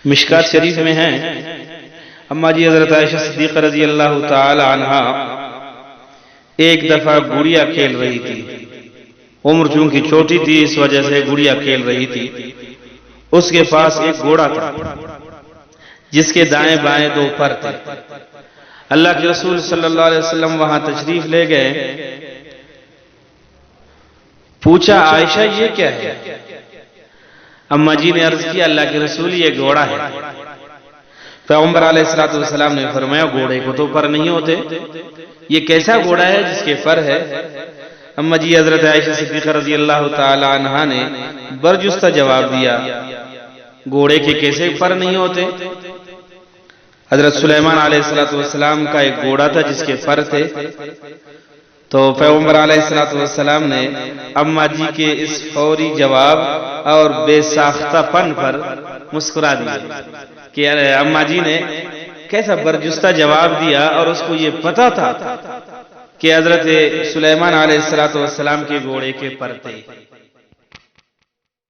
مشکات شریف میں ہیں، اما جی حضرت عائشہ صدیقہ رضی اللہ تعالی عنہا ایک دفعہ گڑیا کھیل رہی تھی، عمر چونکہ چھوٹی تھی اس وجہ سے گڑیا کھیل رہی تھی۔ اس کے پاس ایک گھوڑا تھا جس کے دائیں بائیں دو پر تھے۔ اللہ کے رسول صلی اللہ علیہ وسلم وہاں تشریف لے گئے، پوچھا عائشہ یہ کیا ہے؟ اما جی نے عرض کیا اللہ کے رسول یہ گھوڑا ہے۔ پیغمبر علیہ السلام نے فرمایا گھوڑے کو تو پر نہیں ہوتے، یہ کیسا گھوڑا ہے جس کے پر ہے؟ اما جی حضرت عائشہ صدیقہ رضی اللہ تعالی عنہا نے برجستہ جواب دیا، گھوڑے کے کیسے پر نہیں ہوتے؟ حضرت سلیمان علیہ السلام کا ایک گھوڑا تھا جس کے پر تھے، تو پیغمبر علیہ السلام نے اما جی کے اس فوری جواب اور بے ساختہ پن پر مسکرا دیا کہ اما جی نے کیسا برجستہ جواب دیا، اور اس کو یہ پتا تھا کہ حضرت سلیمان علیہ السلام کے گھوڑے کے پر تھے۔